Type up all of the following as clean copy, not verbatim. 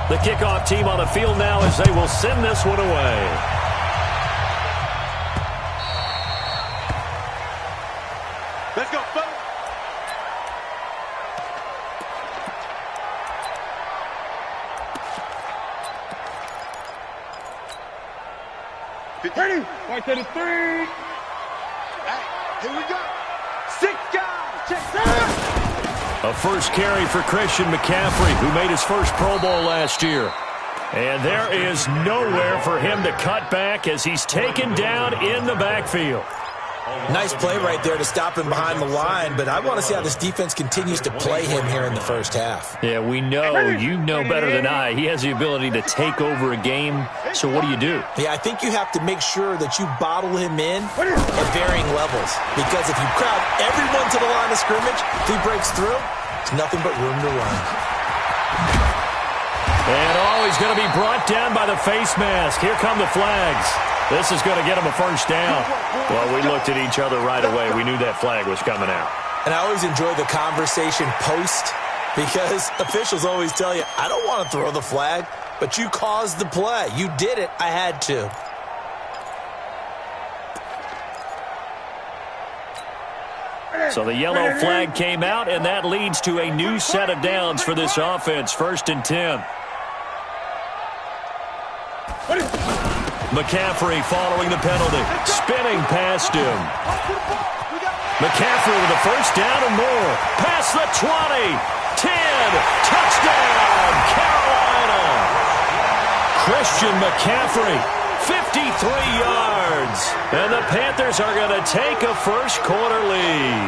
The kickoff team on the field now as they will send this one away. Let's go, folks. Ready? Right to the 3. Hey, here we go. 6 guys. Check that. A first carry for Christian McCaffrey, who made his first Pro Bowl last year. And there is nowhere for him to cut back as he's taken down in the backfield. Nice play right there to stop him behind the line, but I want to see how this defense continues to play him here in the first half. Yeah, we know, you know better than I, he has the ability to take over a game, so what do? Yeah, I think you have to make sure that you bottle him in at varying levels, because if you crowd everyone to the line of scrimmage, if he breaks through, it's nothing but room to run. And he's going to be brought down by the face mask. Here come the flags. This is going to get him a first down. Well, we looked at each other right away. We knew that flag was coming out. And I always enjoy the conversation post, because officials always tell you, I don't want to throw the flag, but you caused the play. You did it. I had to. So the yellow flag came out, and that leads to a new set of downs for this offense. 1st and 10. McCaffrey following the penalty. Spinning past him. McCaffrey with a first down and more. Past the 20. 10. Touchdown, Carolina. Christian McCaffrey, 53 yards. And the Panthers are going to take a first-quarter lead.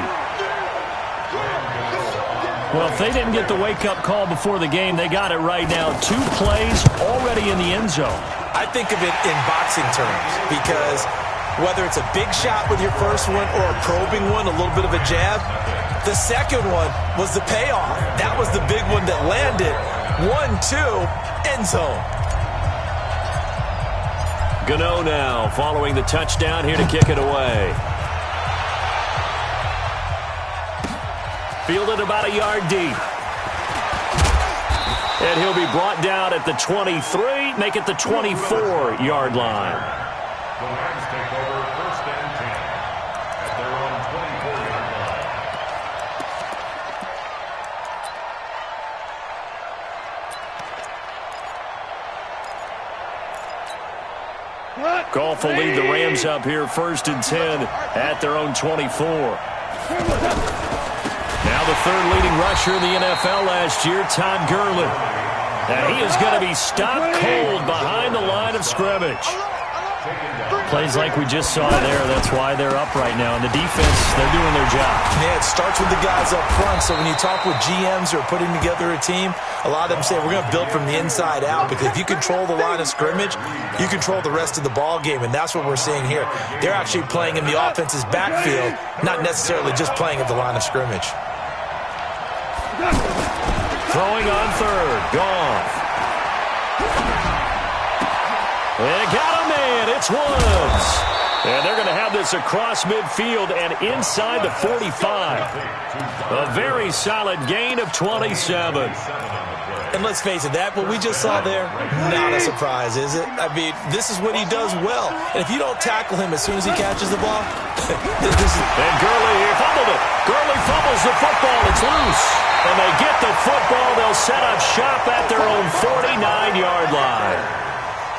Well, if they didn't get the wake-up call before the game, they got it right now. 2 plays already in the end zone. I think of it in boxing terms, because whether it's a big shot with your first one or a probing one, a little bit of a jab, the second one was the payoff. That was the big one that landed. 1-2, end zone. Gano now following the touchdown here to kick it away. Fielded about a yard deep. And he'll be brought down at the 23, make it the 24-yard line. The Rams take over 1st and 10 at their own 24-yard line. Goff will lead the Rams up here 1st and 10 at their own 24. Now the 3rd leading rusher in the NFL last year, Todd Gurley. Now he is going to be stopped cold behind the line of scrimmage. Plays like we just saw there. That's why they're up right now. And the defense, they're doing their job. Yeah, it starts with the guys up front. So when you talk with GMs who are putting together a team, a lot of them say we're going to build from the inside out, because if you control the line of scrimmage, you control the rest of the ball game. And that's what we're seeing here. They're actually playing in the offense's backfield, not necessarily just playing at the line of scrimmage. Throwing on 3rd. Goff. They got a man. It's Woods. And they're going to have this across midfield and inside the 45. A very solid gain of 27. And let's face it, that what we just saw there, not a surprise, is it? I mean, this is what he does well. And if you don't tackle him as soon as he catches the ball, this is... And Gurley fumbled it. Gurley fumbles the football. It's loose. And they get the football. They'll set up shop at their own 49-yard line.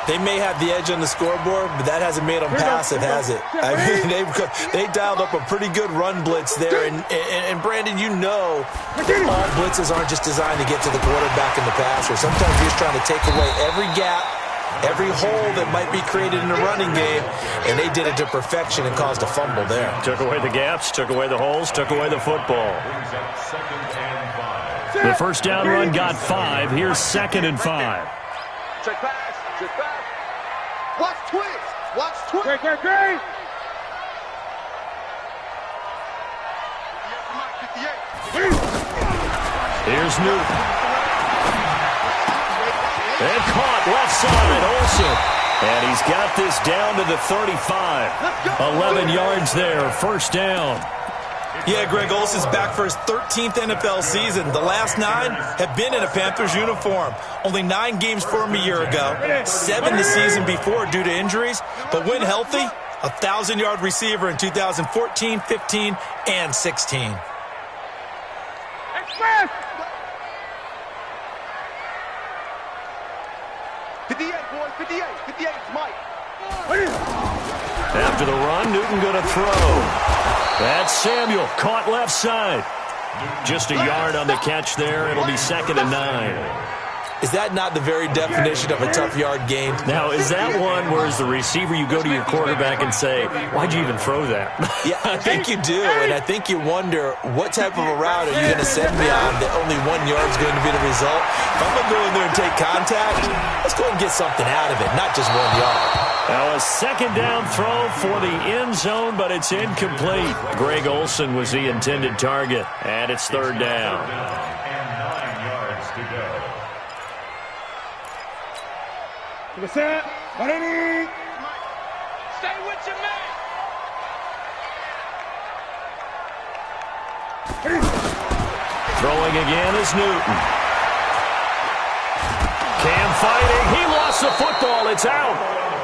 They may have the edge on the scoreboard, but that hasn't made them passive, has it? I mean, they dialed up a pretty good run blitz there. And Brandon, you know, all blitzes aren't just designed to get to the quarterback in the passer. Sometimes you're just trying to take away every gap, every hole that might be created in the running game, and they did it to perfection and caused a fumble there. Took away the gaps, took away the holes, took away the football. The first down run got 5. Here's 2nd and 5. Check pass. Check pass. Watch twist. Watch twist. Great. Here's Newton. And caught left side, Olsen. And he's got this down to the 35. 11 yards there, first down. Yeah, Greg Olsen's back for his 13th NFL season. The last 9 have been in a Panthers uniform. Only 9 games for him a year ago, 7 the season before due to injuries. But when healthy, a 1,000-yard receiver in 2014, 15, and 16. Express! 58, boys, 58. 58 is Mike. After the run, Newton going to throw. That's Samuel, caught left side. Just a yard on the catch there. It'll be 2nd and 9. Is that not the very definition of a tough yard gain? Now, is that one where as the receiver you go to your quarterback and say, why'd you even throw that? Yeah, I think you do, and I think you wonder what type of a route are you going to send me on that only 1 yard is going to be the result. If I'm going to go in there and take contact, let's go and get something out of it, not just 1 yard. Now a 2nd down throw for the end zone, but it's incomplete. Greg Olsen was the intended target, and it's 3rd down. And 9 yards to go. Stay with your man. Throwing again is Newton. Cam fighting. He lost the football. It's out.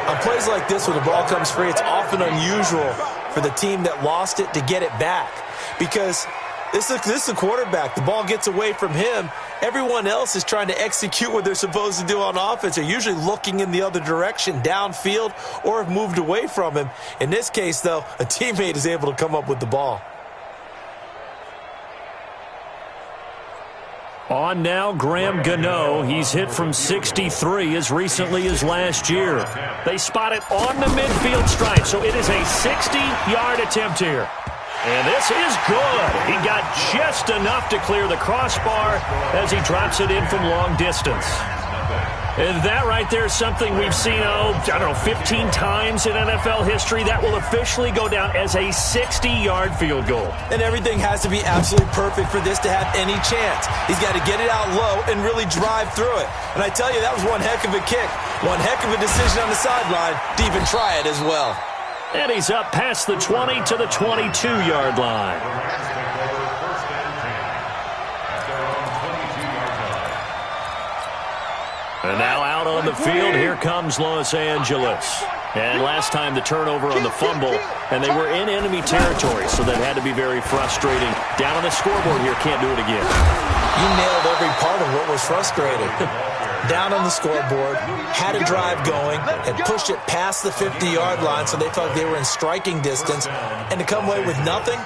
On plays like this when the ball comes free, it's often unusual for the team that lost it to get it back because this is the quarterback. The ball gets away from him. Everyone else is trying to execute what they're supposed to do on offense. They're usually looking in the other direction, downfield, or have moved away from him. In this case, though, a teammate is able to come up with the ball. On now, Graham Gano. He's hit from 63 as recently as last year. They spot it on the midfield stripe, so it is a 60-yard attempt here. And this is good. He got just enough to clear the crossbar as he drops it in from long distance. And that right there is something we've seen, 15 times in NFL history. That will officially go down as a 60-yard field goal. And everything has to be absolutely perfect for this to have any chance. He's got to get it out low and really drive through it. And I tell you, that was one heck of a kick. One heck of a decision on the sideline to even try it as well. And he's up past the 20 to the 22-yard line. And now out on the field, here comes Los Angeles. And last time the turnover on the fumble, and they were in enemy territory, so that had to be very frustrating. Down on the scoreboard here, can't do it again. You nailed every part of what was frustrating. Down on the scoreboard, had a drive going, and pushed it past the 50-yard line so they felt they were in striking distance. And to come away with nothing,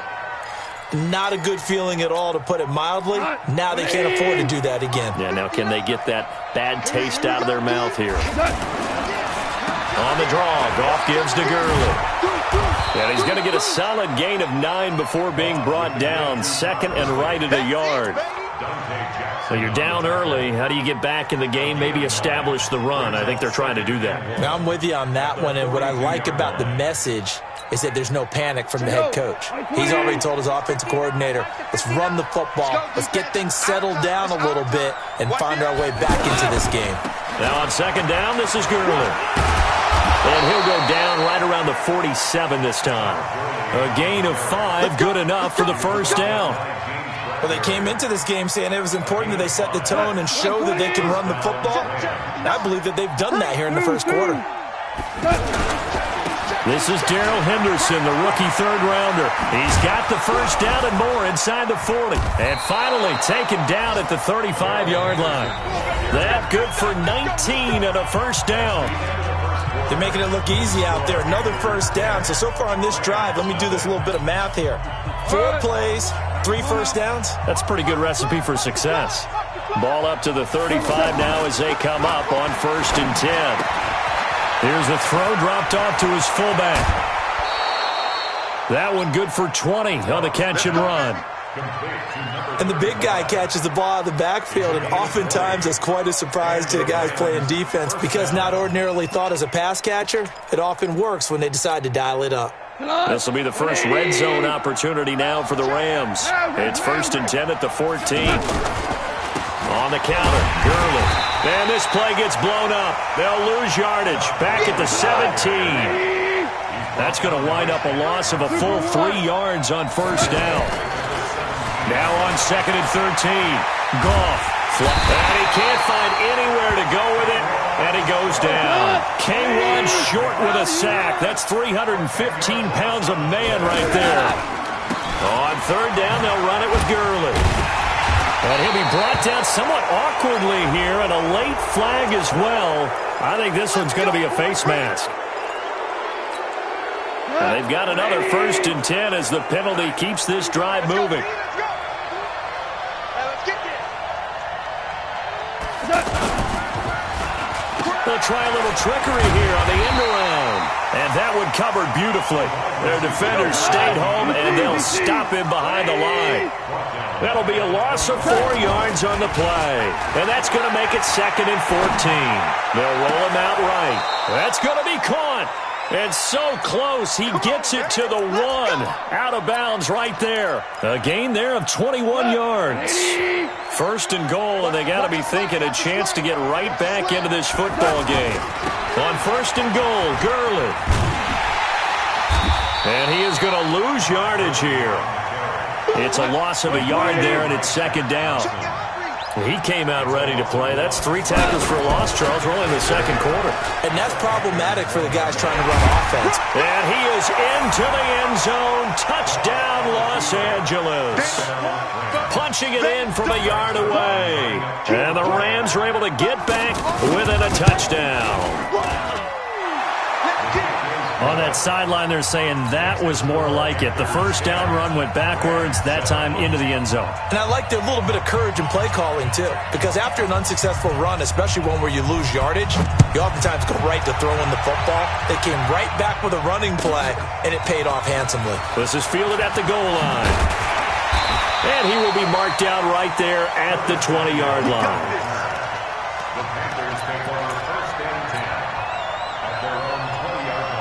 not a good feeling at all, to put it mildly. Now they can't afford to do that again. Yeah, now can they get that bad taste out of their mouth here? On the draw, Goff gives to Gurley. And he's going to get a solid gain of 9 before being brought down. 2nd and right at a yard. So you're down early. How do you get back in the game? Maybe establish the run. I think they're trying to do that. Now I'm with you on that one, and what I like about the message is that there's no panic from the head coach. He's already told his offensive coordinator, let's run the football, let's get things settled down a little bit and find our way back into this game. Now on 2nd down, this is Gurley. And he'll go down right around the 47 this time. A gain of 5, good enough for the 1st down. Well, they came into this game saying it was important that they set the tone and show that they can run the football. And I believe that they've done that here in the 1st quarter. This is Darrell Henderson, the rookie 3rd-rounder. He's got the 1st down and more inside the 40. And finally taken down at the 35-yard line. That good for 19 and a 1st down. They're making it look easy out there. Another 1st down. So far on this drive, let me do this little bit of math here. 4 plays, 3 1st downs. That's a pretty good recipe for success. Ball up to the 35 now as they come up on 1st and 10. Here's a throw dropped off to his fullback. That one good for 20 on the catch and run. And the big guy catches the ball out of the backfield, and oftentimes that's quite a surprise to the guys playing defense because not ordinarily thought as a pass catcher, it often works when they decide to dial it up. This will be the first red zone opportunity now for the Rams. It's 1st and 10 at the 14. On the counter, Gurley. And this play gets blown up. They'll lose yardage. Back at the 17. That's going to wind up a loss of a full 3 yards on first down. Now on 2nd and 13. Goff. And he can't find anywhere to go with it, and he goes down. King runs short with a sack. That's 315 pounds of man right there. On 3rd down, they'll run it with Gurley. And he'll be brought down somewhat awkwardly here, and a late flag as well. I think this one's going to be a face mask. And they've got another 1st and 10 as the penalty keeps this drive moving. They'll try a little trickery here on the end around. And that one covered beautifully. Their defenders stayed home, and they'll stop him behind the line. That'll be a loss of 4 yards on the play. And that's going to make it 2nd and 14. They'll roll him out right. That's going to be caught. And so close, he gets it to the 1. Out of bounds right there. A gain there of 21 yards. 1st and goal, and they got to be thinking a chance to get right back into this football game. On 1st and goal, Gurley. And he is going to lose yardage here. It's a loss of a yard there, and it's 2nd down. He came out ready to play. That's 3 tackles for a loss, Charles. We're only in the 2nd quarter. And that's problematic for the guys trying to run offense. And he is into the end zone. Touchdown, Los Angeles. Punching it in from a yard away. And the Rams are able to get back within a touchdown. On that sideline, they're saying that was more like it. The 1st down run went backwards, that time into the end zone. And I liked a little bit of courage in play calling, too. Because after an unsuccessful run, especially one where you lose yardage, you oftentimes go right to throwing the football. They came right back with a running play, and it paid off handsomely. This is fielded at the goal line. And he will be marked down right there at the 20-yard line. The Panthers take over 1st and 10 at their own 20-yard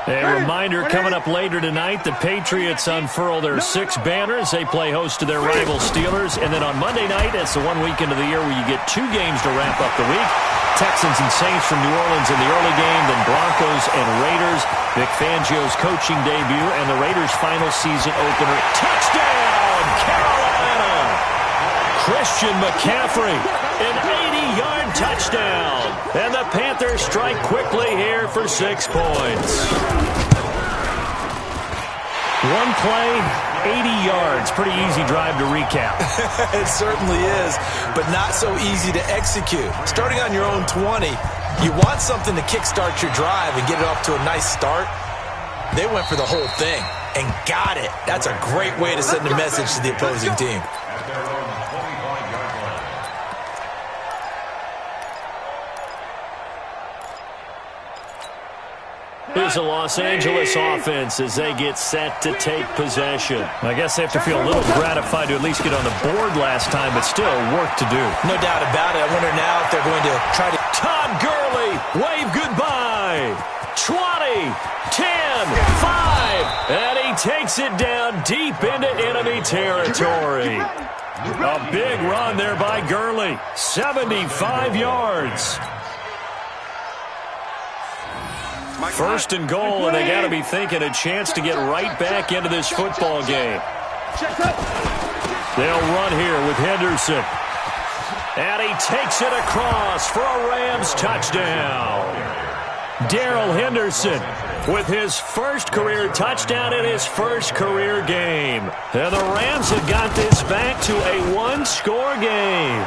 line. A reminder coming up later tonight, the Patriots unfurl their 6 banners. They play host to their rival Steelers. And then on Monday night, it's the one weekend of the year where you get 2 games to wrap up the week. Texans and Saints from New Orleans in the early game, then Broncos and Raiders. Vic Fangio's coaching debut and the Raiders' final season opener. Touchdown, Carolina! Christian McCaffrey, an 80-yard touchdown. And the Panthers strike quickly here for 6 points. One play, 80 yards. Pretty easy drive to recap. It certainly is, but not so easy to execute. Starting on your own 20, you want something to kickstart your drive and get it off to a nice start. They went for the whole thing and got it. That's a great way to send a message to the opposing team. At their own 25-yard line. Here's the Los Angeles offense as they get set to take possession. I guess they have to feel a little gratified to at least get on the board last time, but still work to do. No doubt about it. I wonder now if they're going to try to... Todd Gurley, wave goodbye. 20, 10, 5, and he takes it down deep into enemy territory. A big run there by Gurley, 75 yards. 1st and goal, and they got to be thinking a chance to get right back into this football game. They'll run here with Henderson. And he takes it across for a Rams touchdown. Darrell Henderson with his first career touchdown in his first career game. And the Rams have got this back to a 1-score game.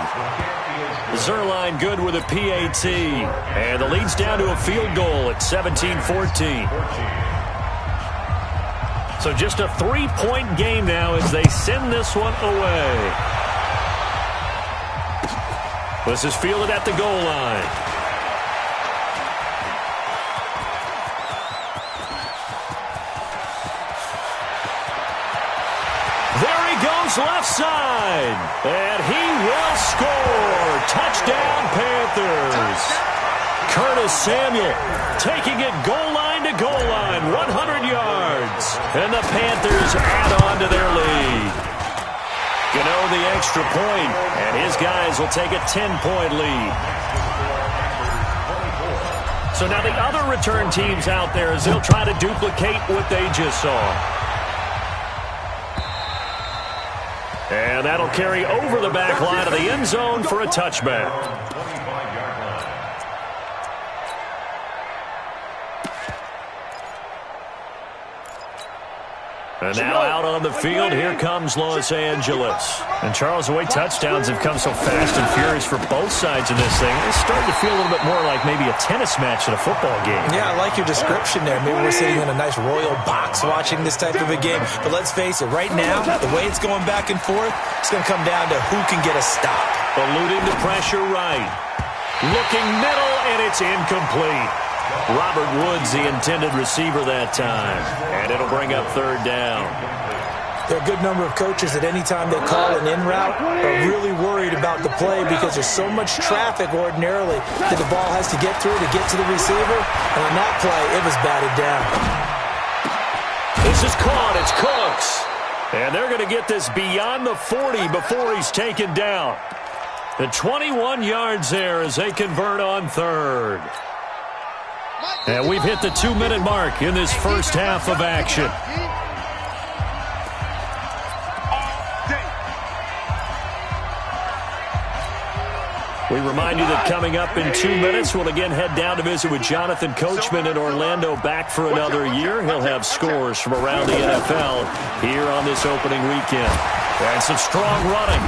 Zerline good with a PAT. And the lead's down to a field goal at 17-14. So just a 3-point game now as they send this one away. This is fielded at the goal line. There he goes left side. And he will score. Touchdown, Panthers. Curtis Samuel taking it goal line to goal line. 100 yards. And the Panthers add on to their lead. Gano the extra point, and his guys will take a 10-point lead. So now the other return teams out there as they'll try to duplicate what they just saw. And that'll carry over the back line of the end zone for a touchback. And now out on the field, here comes Los Angeles. And Charles, the way touchdowns have come so fast and furious for both sides of this thing, it's starting to feel a little bit more like maybe a tennis match in a football game. Yeah, I like your description there. Maybe we're sitting in a nice royal box watching this type of a game. But let's face it, right now, the way it's going back and forth, it's going to come down to who can get a stop. Eluding the pressure right. Looking middle, and it's incomplete. Robert Woods, the intended receiver that time. And it'll bring up third down. There are a good number of coaches at any time they call an in route are really worried about the play because there's so much traffic ordinarily that the ball has to get through to get to the receiver. And on that play, it was batted down. This is caught. It's Cooks. And they're going to get this beyond the 40 before he's taken down. The 21 yards there as they convert on third. And we've hit the 2-minute mark in this first half of action. We remind you that coming up in 2 minutes, we'll again head down to visit with Jonathan Coachman in Orlando, back for another year. He'll have scores from around the NFL here on this opening weekend. And some strong running.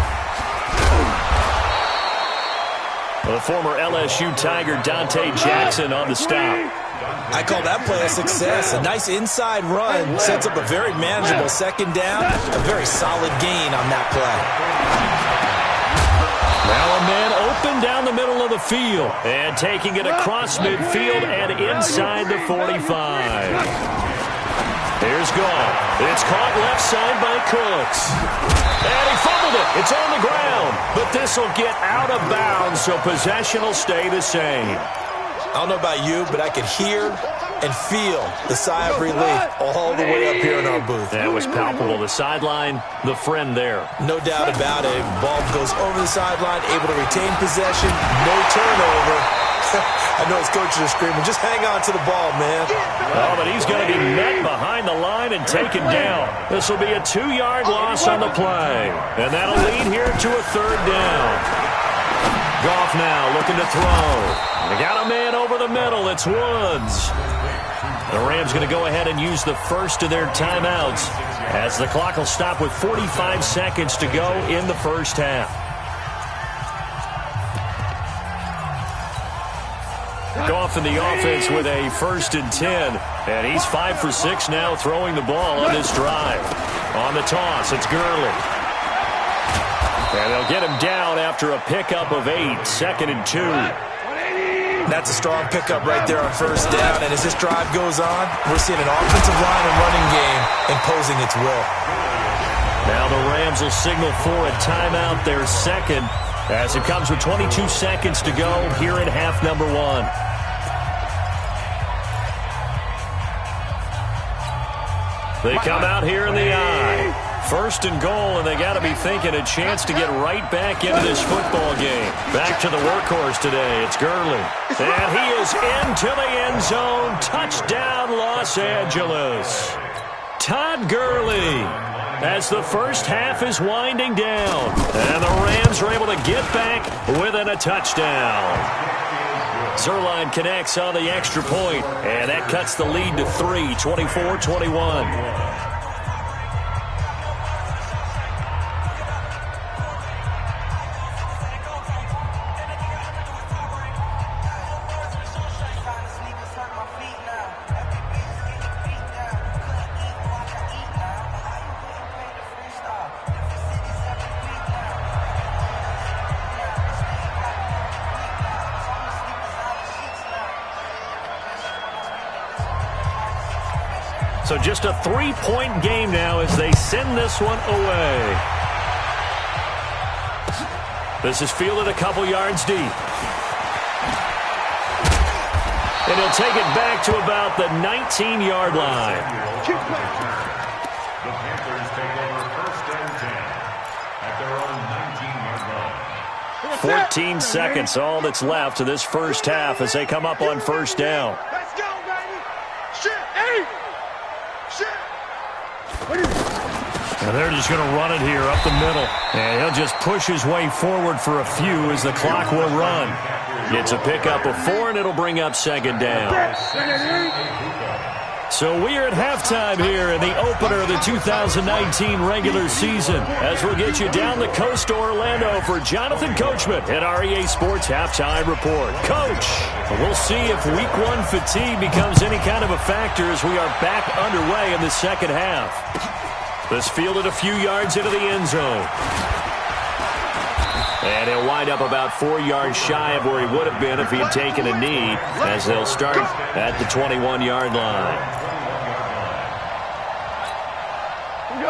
The former LSU Tiger Dante Jackson on the stop. I call that play a success. A nice inside run sets up a very manageable second down. A very solid gain on that play. Now a man open down the middle of the field. And taking it across midfield and inside the 45. Here's Goff. It's caught left side by Cooks. And he fumbled it. It's on the ground. But this will get out of bounds, so possession will stay the same. I don't know about you, but I could hear and feel the sigh of relief all the way up here in our booth. That was palpable. The sideline, the friend there. No doubt about it. Ball goes over the sideline, able to retain possession, no turnover. I know his coaches are screaming, just hang on to the ball, man. Oh, but he's going to be met behind the line and taken down. This will be a 2-yard loss on the play. And that'll lead here to a third down. Goff now looking to throw. They got a man over the middle. It's Woods. The Rams going to go ahead and use the first of their timeouts as the clock will stop with 45 seconds to go in the first half. Goff in the offense with a 1st and 10. And he's 5 for 6 now throwing the ball on this drive. On the toss, it's Gurley. And they'll get him down after a pickup of 8, 2nd and 2. That's a strong pickup right there on first down. And as this drive goes on, we're seeing an offensive line and running game imposing its will. Now the Rams will signal for a timeout, their second, as it comes with 22 seconds to go here in half number 1. They come out here in the I. 1st and goal, and they got to be thinking a chance to get right back into this football game. Back to the workhorse today. It's Gurley. And he is into the end zone. Touchdown, Los Angeles. Todd Gurley, as the first half is winding down. And the Rams are able to get back within a touchdown. Zerline connects on the extra point, and that cuts the lead to 3, 24-21. So just a 3-point game now as they send this one away. This is fielded a couple yards deep. And he'll take it back to about the 19-yard line. The Panthers take over 1st and 10 at their own 19-yard line. 14 seconds, all that's left of this first half as they come up on first down. Let's go, baby. Shit. Hey. Shit. And they're just going to run it here up the middle. And he'll just push his way forward for a few as the clock will run. It's a pickup of 4, and it'll bring up second down. So we are at halftime here in the opener of the 2019 regular season as we'll get you down the coast to Orlando for Jonathan Coachman at our EA Sports Halftime Report. Coach, we'll see if week 1 fatigue becomes any kind of a factor as we are back underway in the second half. This fielded a few yards into the end zone. And he'll wind up about 4 yards shy of where he would have been if he had taken a knee as they'll start at the 21-yard line.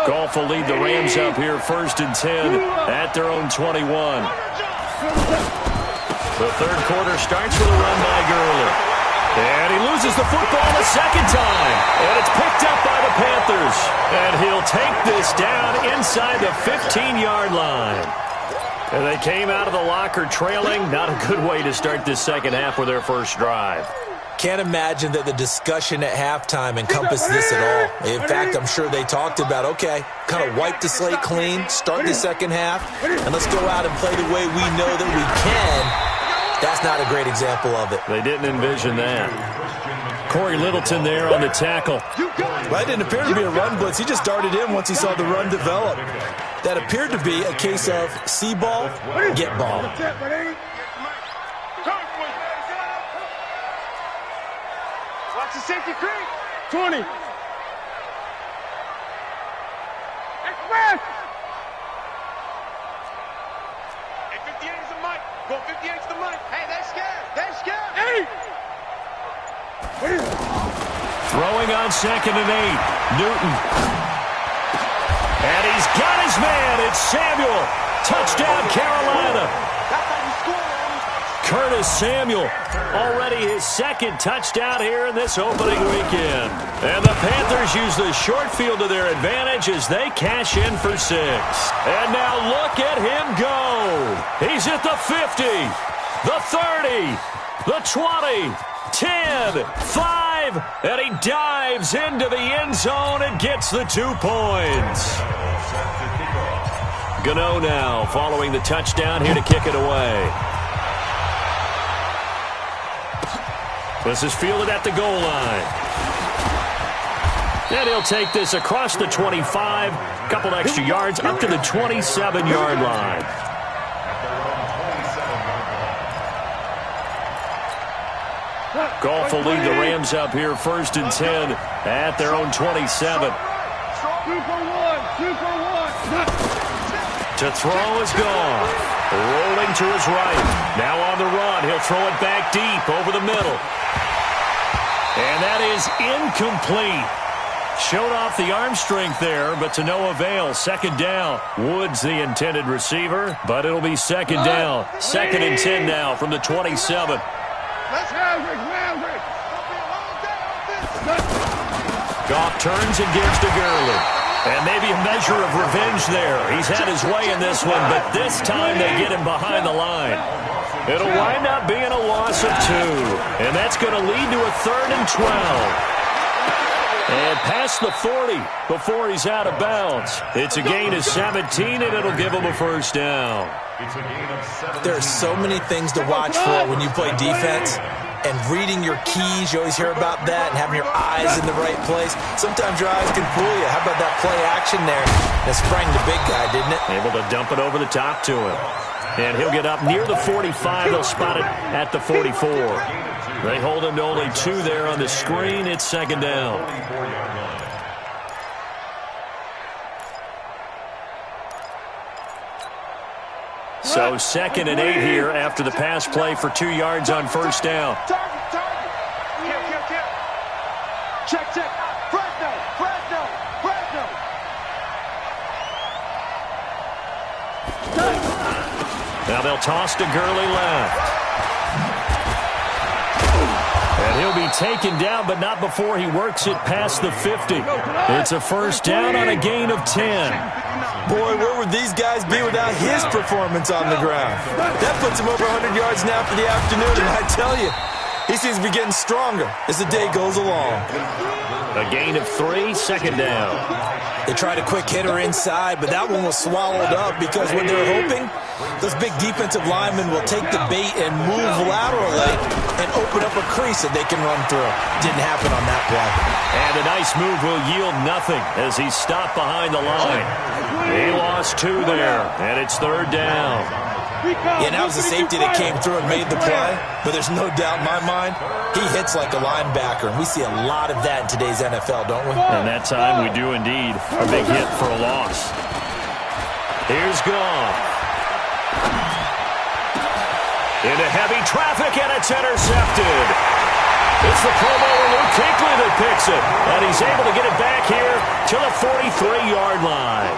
Goff will lead the Rams up here 1st and 10 at their own 21. The third quarter starts with a run by Gurley. And he loses the football a second time. And it's picked up by the Panthers. And he'll take this down inside the 15-yard line. And they came out of the locker trailing. Not a good way to start this second half with their first drive. Can't imagine that the discussion at halftime encompassed this at all. In fact, I'm sure they talked about, okay, kind of wipe the slate clean, start the second half, and let's go out and play the way we know that we can. That's not a great example of it. They didn't envision that. Corey Littleton there on the tackle. Well, it didn't appear to be a run blitz. He just darted in once he saw the run develop. That appeared to be a case of see ball, get ball. Watch the safety creep. 20. Express. Hey, 58 is the mic. Go 58 is the mic. Hey, they're scared. They're scared. Hey. Throwing on 2nd and 8. Newton. And he's got his man. It's Samuel. Touchdown, Carolina. That's how you score, man. Curtis Samuel, already his second touchdown here in this opening weekend. And the Panthers use the short field to their advantage as they cash in for 6. And now look at him go. He's at the 50, the 30, the 20, 10, 5, and he dives into the end zone and gets the 2 points. Gano now following the touchdown here to kick it away. This is fielded at the goal line. And he'll take this across the 25, couple extra yards up to the 27-yard line. Goff will lead the Rams up here 1st and 10 at their own 27. 2 for 1. 2 for 1. To throw is gone. Rolling to his right. Now on the run. He'll throw it back deep over the middle. And that is incomplete. Showed off the arm strength there, but to no avail. 2nd down. Woods the intended receiver, but it'll be 2nd down. 2nd and 10 now from the 27. Goff turns and gives to Gurley. And maybe a measure of revenge there. He's had his way in this one, but this time they get him behind the line. It'll wind up being a loss of 2. And that's going to lead to a 3rd and 12. And past the 40 before he's out of bounds. It's a gain of 17, and it'll give him a 1st down. There are so many things to watch for when you play defense. And reading your keys, you always hear about that, and having your eyes in the right place. Sometimes your eyes can fool you. How about that play action there? That sprang the big guy, didn't it? Able to dump it over the top to him. And he'll get up near the 45. They'll spot it at the 44. They hold him to only 2 there on the screen. It's 2nd down. So 2nd and 8 here after the pass play for 2 yards on 1st down. Target. Kill. Check. Fresno. Now they'll toss to Gurley left. And he'll be taken down, but not before he works it past the 50. It's a 1st down on a gain of 10. Boy, where would these guys be without his performance on the ground? That puts him over 100 yards now for the afternoon, and I tell you, he seems to be getting stronger as the day goes along. A gain of 3, second down. They tried a quick hitter inside, but that one was swallowed up because what they're hoping, those big defensive linemen will take the bait and move laterally and open up a crease that they can run through. Didn't happen on that play. And a nice move will yield nothing as he's stopped behind the line. He lost 2 there, and it's third down. Yeah, that was the safety that came through and made the play, but there's no doubt in my mind, he hits like a linebacker, and we see a lot of that in today's NFL, don't we? And that time we do indeed. A big hit for a loss. Here's Goff. Into heavy traffic, and it's intercepted. It's the Pro Bowler Luke Kuechly that picks it, and he's able to get it back here to the 43-yard line.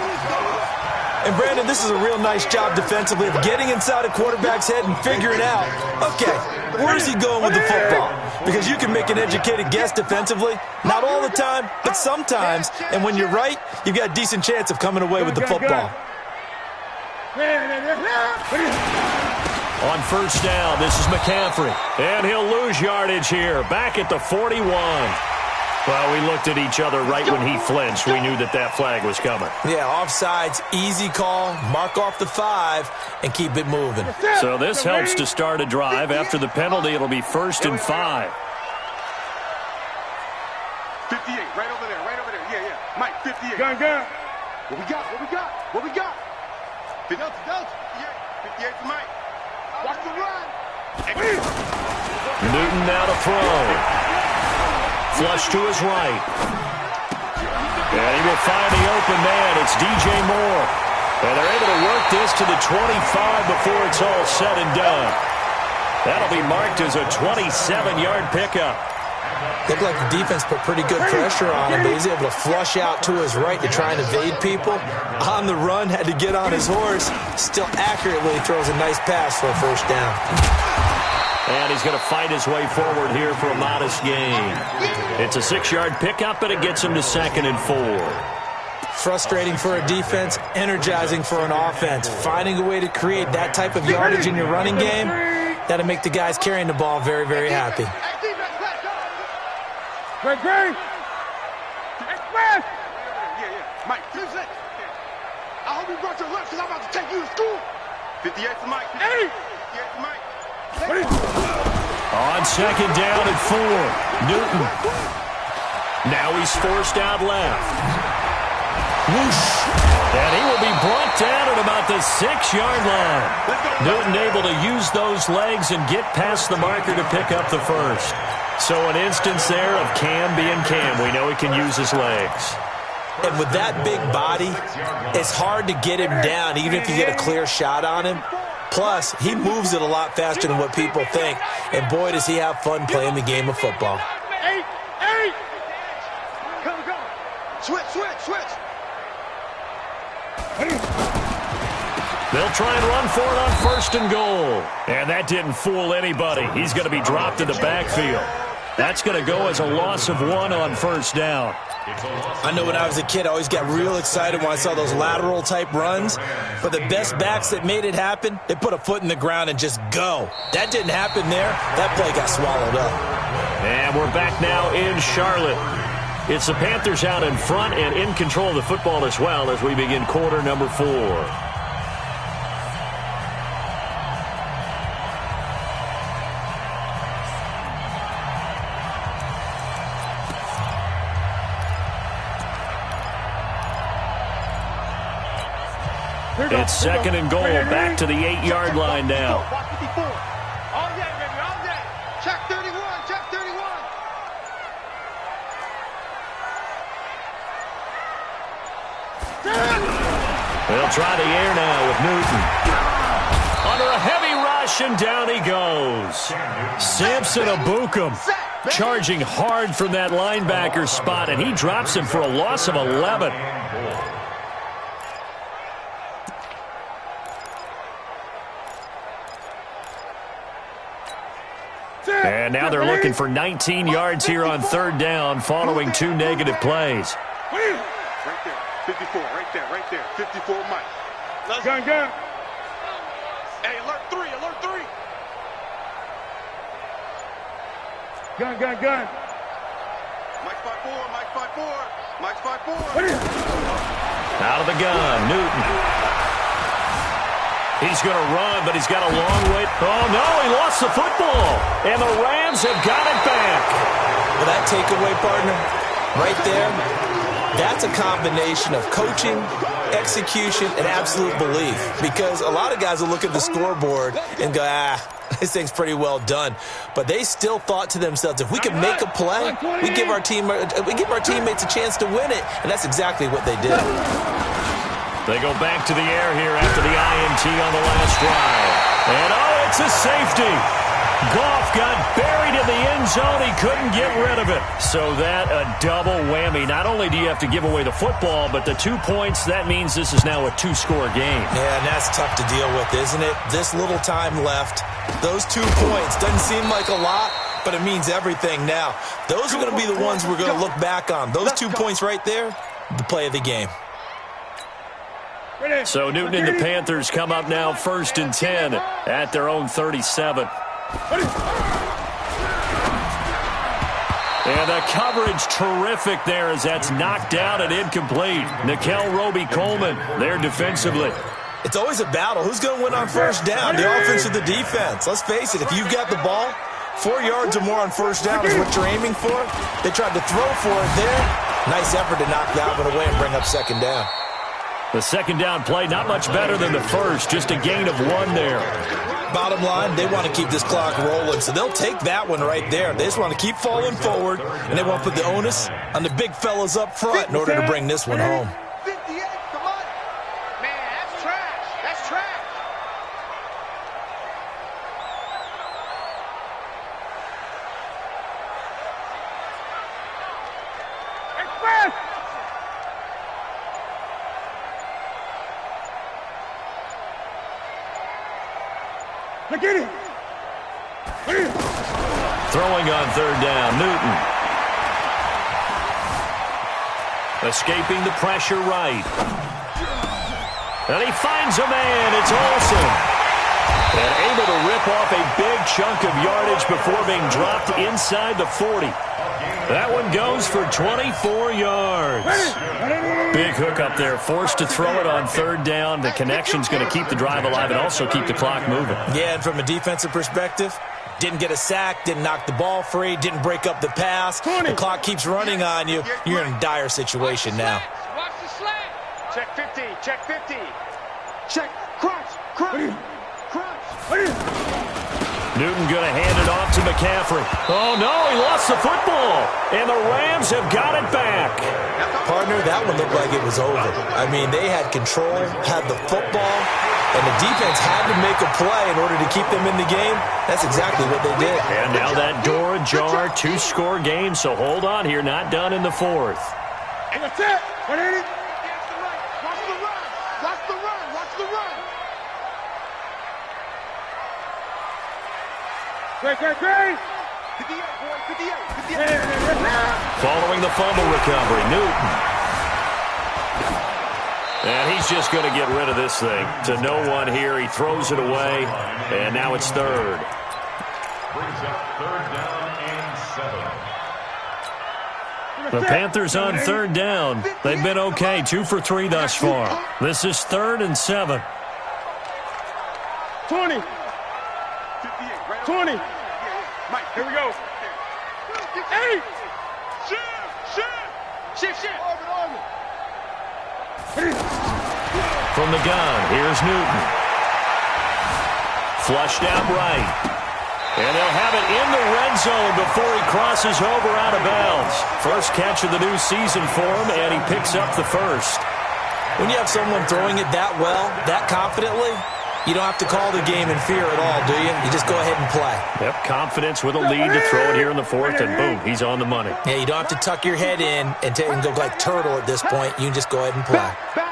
And, Brandon, this is a real nice job defensively of getting inside a quarterback's head and figuring out, okay, where's he going with the football? Because you can make an educated guess defensively, not all the time, but sometimes. And when you're right, you've got a decent chance of coming away with the football. On first down, this is McCaffrey. And he'll lose yardage here, back at the 41. Well, we looked at each other right when he flinched. We knew that flag was coming. Yeah, offsides, easy call, mark off the 5, and keep it moving. So this helps to start a drive. After the penalty, it'll be 1st and 5. 58, right over there, right over there. Yeah, yeah. Mike, 58. Gun. What we got? 58 to Mike. Watch the run. Newton now to throw. Flush to his right. And he will find the open man. It's DJ Moore. And they're able to work this to the 25 before it's all said and done. That'll be marked as a 27-yard pickup. Looked like the defense put pretty good pressure on him, but he's able to flush out to his right to try and evade people. On the run, had to get on his horse. Still accurately throws a nice pass for a first down. And he's going to fight his way forward here for a modest gain. It's a 6-yard pickup, but it gets him to 2nd and 4. Frustrating for a defense, energizing for an offense. Finding a way to create that type of yardage in your running game, that'll make the guys carrying the ball very, very happy. Great. Express! Yeah. Mike, finish it. I hope you brought your lunch because I'm about to take you to school. 58 to Mike. 58 to Mike. On 2nd down and 4, Newton. Now he's forced out left. Whoosh. And he will be brought down at about the 6-yard line. Newton able to use those legs and get past the marker to pick up the first. So an instance there of Cam being Cam. We know he can use his legs. And with that big body, it's hard to get him down, even if you get a clear shot on him. Plus, he moves it a lot faster than what people think. And boy, does he have fun playing the game of football. 8. Come. Switch. They'll try and run for it on 1st and goal. And that didn't fool anybody. He's going to be dropped in the backfield. That's going to go as a loss of 1 on first down. I know when I was a kid, I always got real excited when I saw those lateral-type runs. But the best backs that made it happen, they put a foot in the ground and just go. That didn't happen there. That play got swallowed up. And we're back now in Charlotte. It's the Panthers out in front and in control of the football as well as we begin quarter number 4. It's 2nd and goal, back to the 8-yard line now. All day, baby, all day. Check 31. They'll try the air now with Newton. Under a heavy rush, and down he goes. Samson Abukum charging hard from that linebacker spot, and he drops him for a loss of 11. And now they're looking for 19 yards here on 3rd down following 2 negative plays. Right there. 54, right there, right there. 54, Mike. Gun. Hey, alert 3, alert 3. Gun. Mike 5-4, Mike 5-4, Mike 5-4. Out of the gun, Newton. He's going to run, but he's got a long way. Oh, no, he lost the football. And the Rams have got it back. Well, that takeaway, partner, right there, that's a combination of coaching, execution, and absolute belief. Because a lot of guys will look at the scoreboard and go, this thing's pretty well done. But they still thought to themselves, if we can make a play, we give our teammates a chance to win it. And that's exactly what they did. They go back to the air here after the INT on the last drive. And, oh, it's a safety. Goff got buried in the end zone. He couldn't get rid of it. So that a double whammy. Not only do you have to give away the football, but the 2 points, that means this is now a 2-score game. Yeah, and that's tough to deal with, isn't it? This little time left. Those 2 points doesn't seem like a lot, but it means everything now. Those are going to be the ones we're going to look back on. Those 2 points right there, the play of the game. So Newton and the Panthers come up now 1st and 10 at their own 37. And the coverage terrific there as that's knocked down and incomplete. Nickel Roby-Coleman there defensively. It's always a battle. Who's going to win on first down, the offense or the defense? Let's face it, if you've got the ball, 4 yards or more on first down is what you're aiming for. They tried to throw for it there. Nice effort to knock that one away and bring up second down. The second down play not much better than the first, just a gain of 1 there. Bottom line, they want to keep this clock rolling, so they'll take that one right there. They just want to keep falling forward, and they want to put the onus on the big fellas up front in order to bring this one home. 58, come on. Man, that's trash. That's trash. Express! Get it. Throwing on third down, Newton. Escaping the pressure right. And he finds a man. It's Olsen. And able to rip off a big chunk of yardage before being dropped inside the 40. That one goes for 24 yards. Big hook up there, forced to throw it on third down. The connection's going to keep the drive alive and also keep the clock moving. Yeah, and from a defensive perspective, didn't get a sack, didn't knock the ball free, didn't break up the pass. The clock keeps running on you. You're in a dire situation now. Watch the slant. Check 50, check 50. Check, crunch. Newton going to hand it off to McCaffrey. Oh, no, he lost the football. And the Rams have got it back. Partner, that one looked like it was over. I mean, they had control, had the football, and the defense had to make a play in order to keep them in the game. That's exactly what they did. And now that door ajar, 2-score game, so hold on here, not done in the 4th. And that's it. What is it? Watch the run. Watch the run. Watch the run. Great. 58, boy. 58. Following the fumble recovery, Newton. And he's just going to get rid of this thing. To no one here, he throws it away, and now it's third. Brings up third down and 7. The Panthers on third down. They've been okay, 2 for 3 thus far. This is 3rd and 7. 20. 20. Mike, Here we go. 8. Shift. From the gun, here's Newton. Flushed out right. And they'll have it in the red zone before he crosses over out of bounds. First catch of the new season for him, and he picks up the first. When you have someone throwing it that well, that confidently, you don't have to call the game in fear at all, do you? You just go ahead and play. Yep, confidence with a lead to throw it here in the 4th, and boom, he's on the money. Yeah, you don't have to tuck your head in and go like turtle at this point. You can just go ahead and play. Back.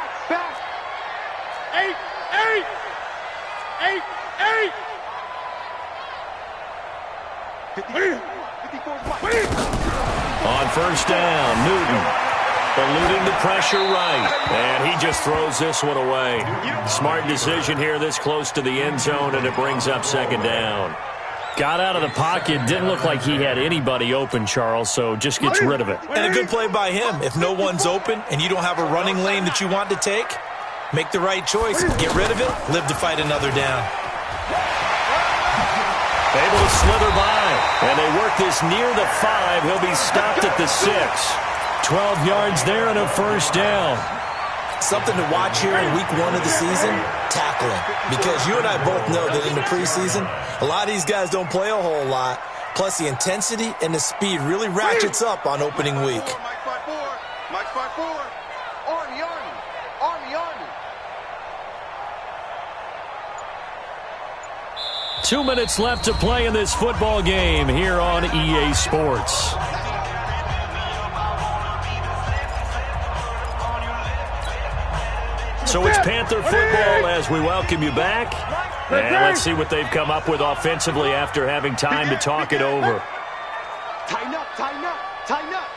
8. 54 On first down, Newton. Eluding the pressure right. And he just throws this one away. Smart decision here this close to the end zone, and it brings up second down. Got out of the pocket. Didn't look like he had anybody open, Charles, so just gets rid of it. And a good play by him. If no one's open and you don't have a running lane that you want to take, make the right choice. Get rid of it. Live to fight another down. Able to slither by. And they work this near the 5. He'll be stopped at the 6. 12 yards there and a first down. Something to watch here in week 1 of the season, tackling. Because you and I both know that in the preseason, a lot of these guys don't play a whole lot. Plus, the intensity and the speed really ratchets up on opening week. Mike 5-4. Mike 5-4. Army, Army. Army, Army. 2 minutes left to play in this football game here on EA Sports. So it's Panther football as we welcome you back. And let's see what they've come up with offensively after having time to talk it over. Tighten up, tighten up, tighten up.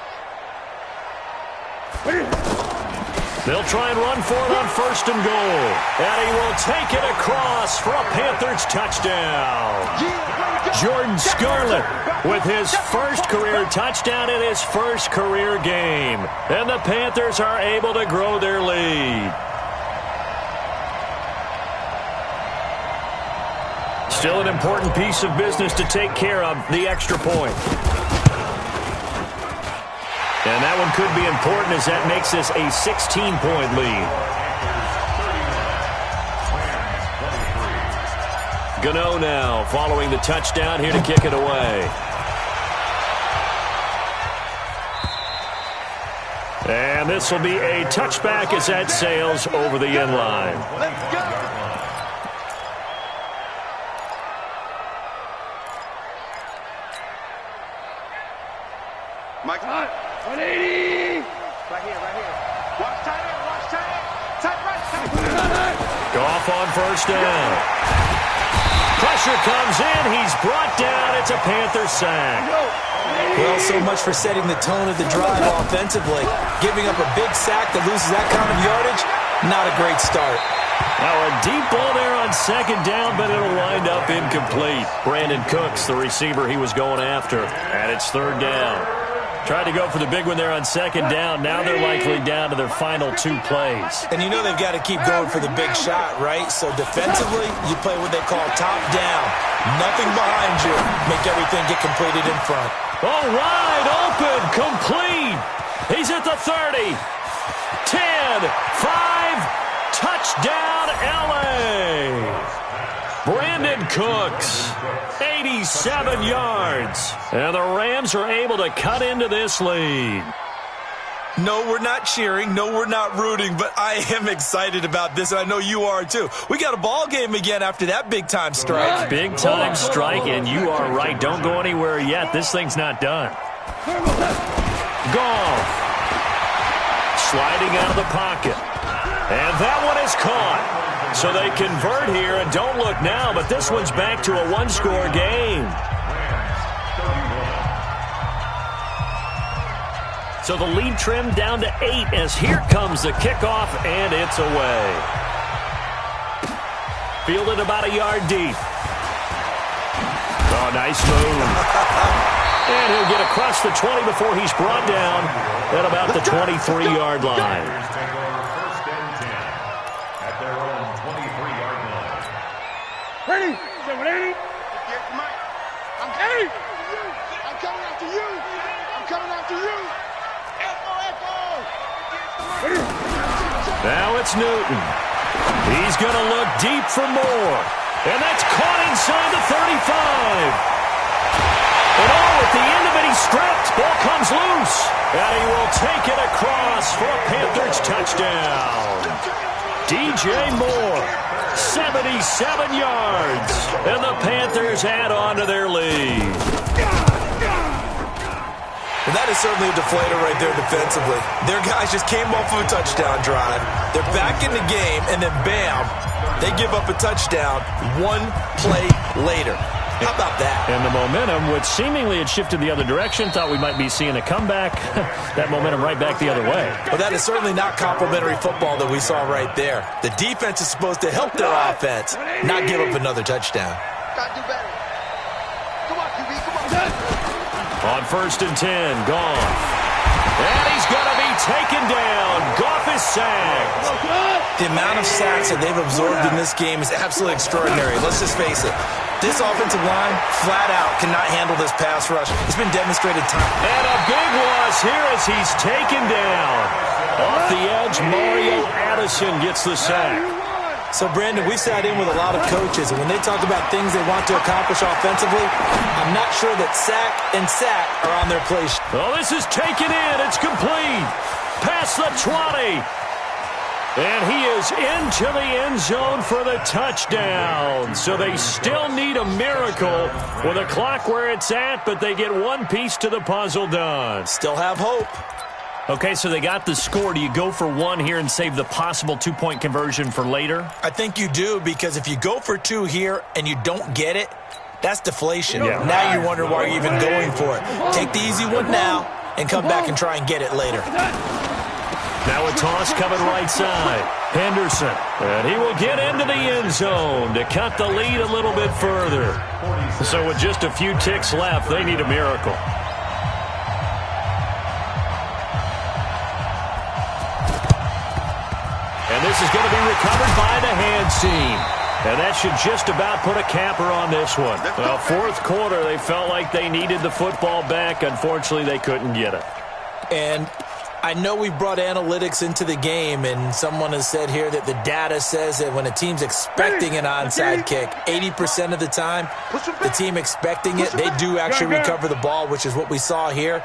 They'll try and run for it on 1st and goal. And he will take it across for a Panthers touchdown. Jordan Scarlett with his first career touchdown in his first career game. And the Panthers are able to grow their lead. Still an important piece of business to take care of, the extra point. And that one could be important as that makes this a 16-point lead. Gano now following the touchdown here to kick it away. And this will be a touchback as that sails over the end line. Let's go. Mike, 180. right here, right here. Watch tight end, watch tight end. Tight right, tight right. Goff on 1st down. Pressure comes in. He's brought down. It's a Panther sack. Well, so much for setting the tone of the drive offensively. Giving up a big sack that loses that kind of yardage, not a great start. Now a deep ball there on 2nd down, but it'll wind up incomplete. Brandon Cooks, the receiver he was going after, and it's 3rd down. Tried to go for the big one there on 2nd down. Now they're likely down to their final 2 plays. And you know they've got to keep going for the big shot, right? So defensively, you play what they call top down. Nothing behind you. Make everything get completed in front. All right, open, complete. He's at the 30. 10, 5, touchdown, LA. Brandon Cooks, 87 yards. And the Rams are able to cut into this lead. No, we're not cheering. No, we're not rooting. But I am excited about this. I know you are, too. We got a ball game again after that big-time strike. Big-time strike, and you are right. Don't go anywhere yet. This thing's not done. Goff. Sliding out of the pocket. And that one is caught. So they convert here, and don't look now, but this one's back to a 1-score game. So the lead trimmed down to 8 as here comes the kickoff, and it's away. Fielded about a yard deep. Oh, nice move. And he'll get across the 20 before he's brought down at about the 23-yard line. Ready? 180. Get Mike. I'm coming. I'm coming after you. I'm coming after you. Echo, echo. Now it's Newton. He's going to look deep for more. And that's caught inside the 35. And at the end of it, he's stripped. Ball comes loose. And he will take it across for a Panthers touchdown. DJ Moore, 77 yards. And the Panthers add on to their lead. Well, that is certainly a deflator right there defensively. Their guys just came off of a touchdown drive. They're back in the game, and then bam, they give up a touchdown 1 play later. How about that? And the momentum, which seemingly had shifted the other direction, thought we might be seeing a comeback. That momentum right back the other way. Well, that is certainly not complimentary football that we saw right there. The defense is supposed to help their offense, not give up another touchdown. Gotta do better. Come on, QB, come on. On 1st and 10, Goff. And he's going to be taken down. Goff is sacked. The amount of sacks that they've absorbed in this game is absolutely extraordinary. Let's just face it. This offensive line, flat out, cannot handle this pass rush. It's been demonstrated time. And a big loss here as he's taken down. Off the edge, Mario Addison gets the sack. So, Brandon, we sat in with a lot of coaches, and when they talk about things they want to accomplish offensively, I'm not sure that sack and sack are on their play. Oh, this is taken in. It's complete. Past the 20. And he is into the end zone for the touchdown. So they still need a miracle with the clock where it's at, but they get one piece to the puzzle done. Still have hope. Okay, so they got the score. Do you go for one here and save the possible two-point conversion for later? I think you do, because if you go for two here and you don't get it, that's deflation. Yeah. Now you wonder why you're even going for it. Take the easy one now and come back and try and get it later. Now a toss coming right side. Henderson. And he will get into the end zone to cut the lead a little bit further. So with just a few ticks left, they need a miracle. And this is going to be recovered by the hands team. And that should just about put a capper on this one. Well, fourth quarter, they felt like they needed the football back. Unfortunately, they couldn't get it. And I know we brought analytics into the game, and someone has said here that the data says that when a team's expecting an onside kick, 80% of the time, the team expecting it, they do actually recover the ball, which is what we saw here.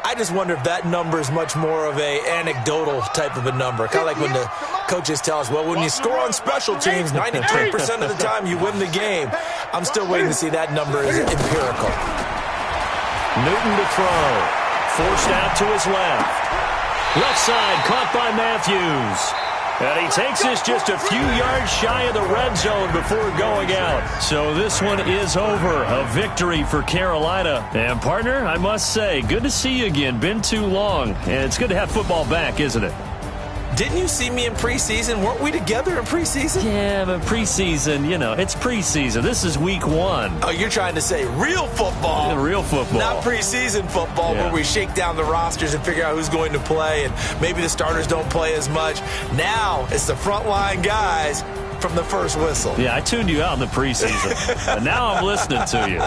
I just wonder if that number is much more of a anecdotal type of a number. Kind of like when the coaches tell us, well, when you score on special teams, 93% of the time you win the game. I'm still waiting to see that number is empirical. Newton to throw. Forced out to his left. Left side caught by Matthews. And he takes this just a few yards shy of the red zone before going out. So this one is over. A victory for Carolina. And, partner, I must say, good to see you again. Been too long. And it's good to have football back, isn't it? Didn't you see me in preseason? Weren't we together in preseason? Yeah, but preseason, you know, it's preseason. This is week one. Oh, you're trying to say real football. Yeah, real football. Not preseason football where we shake down the rosters and figure out who's going to play, and maybe the starters don't play as much. Now it's the frontline guys from the first whistle. Yeah, I tuned you out in the preseason. And now I'm listening to you.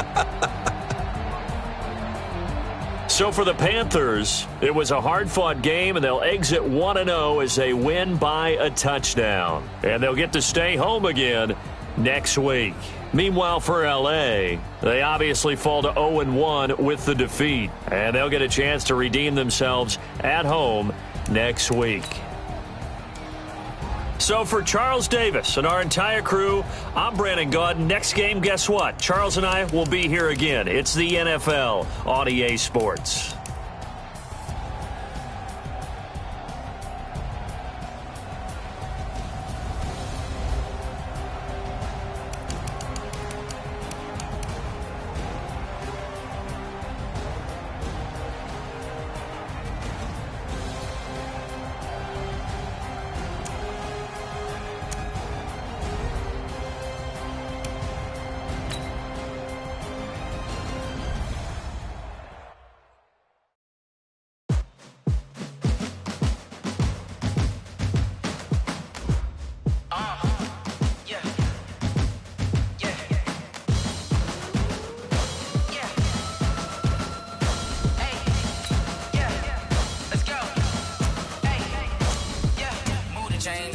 So for the Panthers, it was a hard-fought game, and they'll exit 1-0 as they win by a touchdown. And they'll get to stay home again next week. Meanwhile, for L.A., they obviously fall to 0-1 with the defeat. And they'll get a chance to redeem themselves at home next week. So for Charles Davis and our entire crew, I'm Brandon Gaudin. Next game, guess what? Charles and I will be here again. It's the NFL on EA Sports.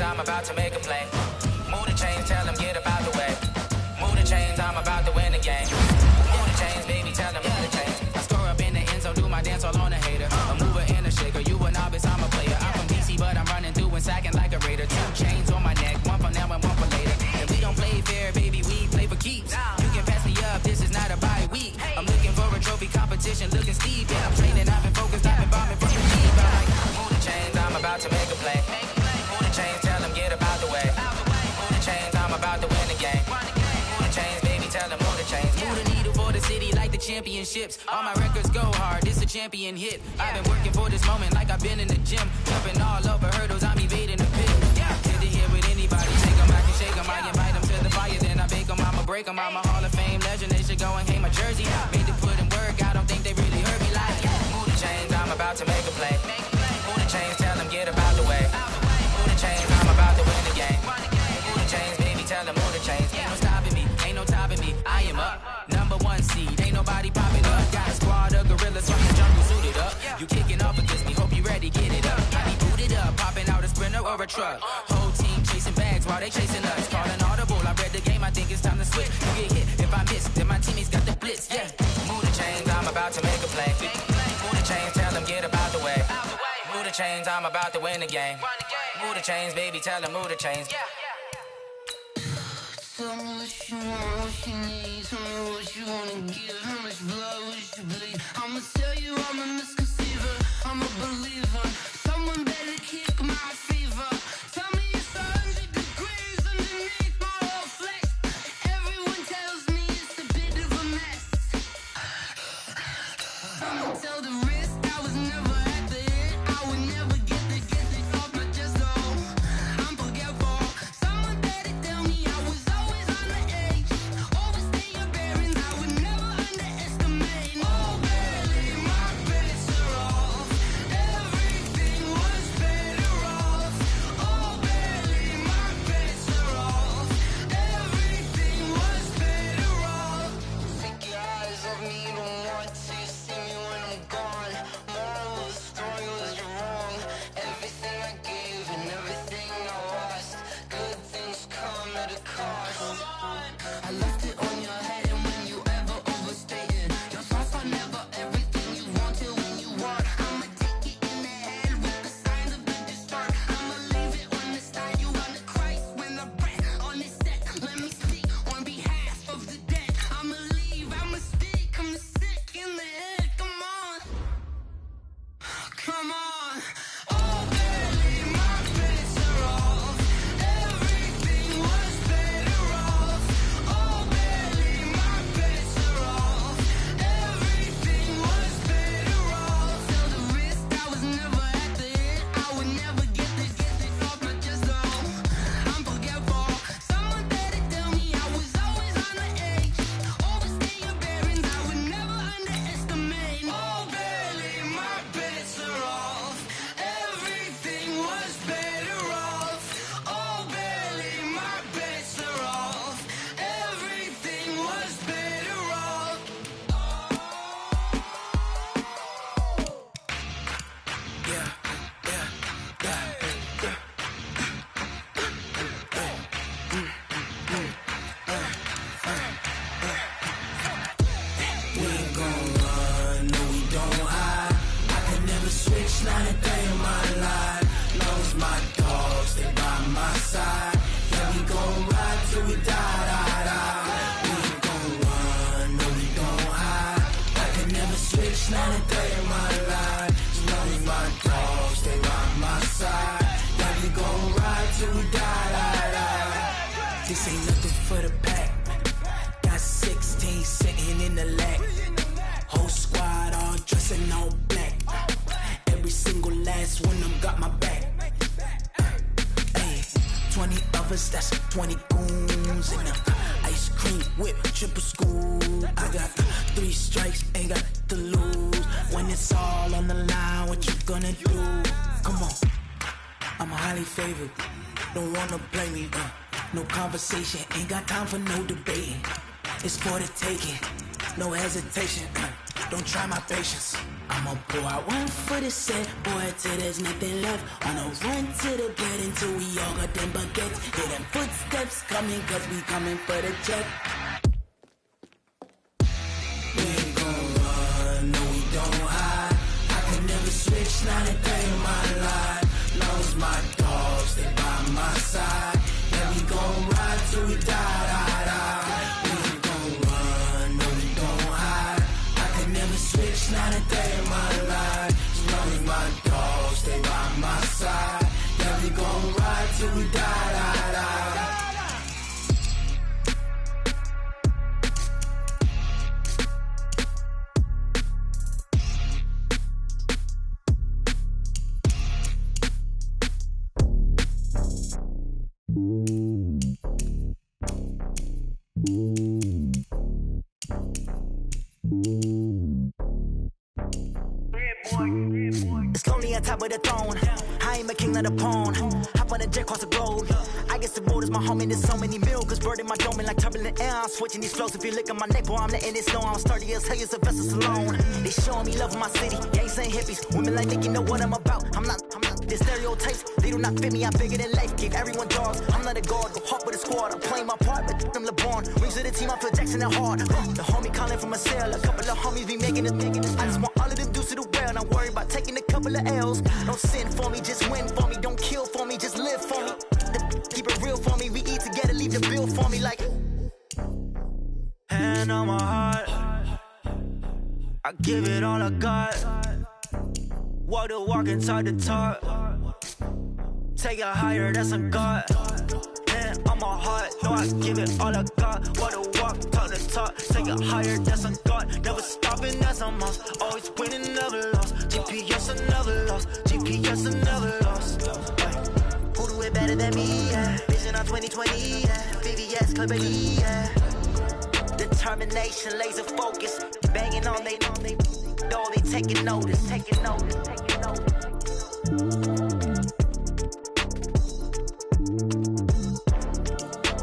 I'm about to make a play. Move the chains, tell them get up out the way. Move the chains, I'm about to win the game. Move the chains, baby, tell them move the chains. I score up in the end zone, do my dance all on a hater. A mover and a shaker, you a novice, I'm a player. I'm from DC, but I'm running through and sacking like a raider. 2 chains on my neck, one for now and one for later. And we don't play fair, baby, we play for keeps. You can pass me up, this is not a bye week. I'm looking for a trophy competition, looking steep. Yeah, I'm training, I've been focused, I've been bombing from the deep. I'm like, move the chains, I'm about to make a play. Move the chains, tell them get up out the way. championships. All my records go hard, this a champion hit. I've been working for this moment like I've been in the gym. Jumping all over hurdles, I'm evading the pit. Hit the hit with anybody, take them, I can shake them. I invite them to the fire, then I bake them, I'ma break them. I'm a Hall of Fame legend, they should go and hang my jersey. Made to put in work, I don't think they really heard me like. Move the chains, I'm about to make a play. Move the chains, tell them get about the way. Move the chains, I'm about to win the game. Move the chains, baby, tell them move the chains. Ain't no stopping me, ain't no topping me. I am up, #1 seed, ain't nobody popping up. Got a squad of gorillas from the jungle suited up. You kicking off against me, hope you ready, get it up. I be booted up, popping out a Sprinter or a truck. Whole team chasing bags while they chasing us. Calling audible, I read the game, I think it's time to switch. You get hit, if I miss, then my teammates got the blitz, yeah. Move the chains, I'm about to make a play. Move the chains, tell them get about the way. Move the chains, I'm about to win the game. Move the chains, baby, tell them move the chains. Tell me what you want, what you need. Tell me what you wanna give. How much blood would you bleed? I'ma tell you I'm a misconceiver. I'm a believer. Someone better kick my fever. Tell me it's 100 degrees underneath my whole flesh. Everyone tells me it's a bit of a mess. I'ma tell the risk I was never at the hit. I would never get it off my chest though. I'm forgetful. Someone better tell me I was always on the edge. Overstay your bearings, I would never underestimate. Oh, barely, my bets are off. Everything was better off. Oh, barely, my bets are off. Everything was better off. Take your eyes off me, don't want to see me when I'm gone. Moral of the story was you're wrong. Everything I gave and everything I lost. Good things come at a cost. I left it on your head, and when you ever overstay it, your thoughts are never everything you wanted when you want. I'ma take it in the head with the signs of the distort. I'ma leave it on the side. You on the Christ when the breath on this set. Let me speak on behalf of the dead. I'ma leave, I'ma stick, I'm sick in the head. Come on, come on. Oh, barely, my bets are off. Everything was better off. Oh, barely, my bets are off. Everything was better off. Tell the risk I was never at the hit. I would never get it off my chest though. I'm forgetful. Someone better tell me I was always on the edge. Overstay your bearings, I would never underestimate. Oh, barely, my bets are off. Everything was better off. Oh, barely, my bets are off. Everything was better off. We ain't gon' run, no we don't hide. I can never switch, not a day in my life. Long as my dogs stay by my side. Yeah, we gon' ride till we die. We ain't gon' run, no we don't hide. I can never switch, not a day in my life. As long as my dogs stay by my side. Yeah, we gon' ride till we die. This ain't nothing for the pack. Got 16 sitting in the lag. Whole squad all dressing all black. Every single last one of them got my back. Hey, 20 of us, that's 20 goons in the ice cream whip, triple scoop. I got 3 strikes, ain't got to lose. When it's all on the line, what you gonna do? Come on, I'm highly favored. Don't wanna play me, no conversation, ain't got time for no debating. It's for the taking, no hesitation. Don't try my patience. I'ma pour out one for the set, boy, till there's nothing left. On a run to the bread until we all got them baguettes. Hear them footsteps coming, cause we coming for the check. We ain't gon' run, no we don't hide. I can never switch, not a day in my life. Long as my dogs stay by my side. Yeah, we gon' ride till we die. We ain't gon' run, no we don't hide. I can never switch, not a day in my life. As long as my dogs stay by my side. Yeah, we gon' ride till we die. It's lonely on top of the throne. I ain't a king of the pawn. Hop on a jet across the globe. I guess the road is my home and there's so many miracles burning my dome like turbulent air. I'm switching these flows. If you look at my neck, boy, I'm letting it snow. I'm sturdy as hell, it's a vessel alone. They showing me love in my city. Gang saying hippies. Women like Nicky know what I'm about. I'm not. The stereotypes, they do not fit me. I'm bigger than life. Give everyone dogs. I'm not a guard. Go hard with a squad. I'm playing my part, but them LeBron. Rings to the team, I feel Jackson and hard. The homie calling from a cell. A couple of homies be making it. I just want all of them dudes to the well. Not worry about taking a couple of L's. Don't sin for me, just win for me. Don't kill for me, just live for me. Keep it real for me. We eat together, leave the bill for me like. Hand on my heart, I give it all I got. Walk the walk inside the talk. Take it higher, that's a God. Hand on my heart, no, I give it all I got. Walk the walk, talk the talk. Take it higher, that's a God. Never stopping, that's a must. Always winning, never lost. GPS, I never lost. GPS, I never lost. Who do it better than me? Yeah. Vision on 2020, yeah. VVS, company, yeah. Determination, laser focus. Banging on they door, they taking notice, taking notice, taking notice.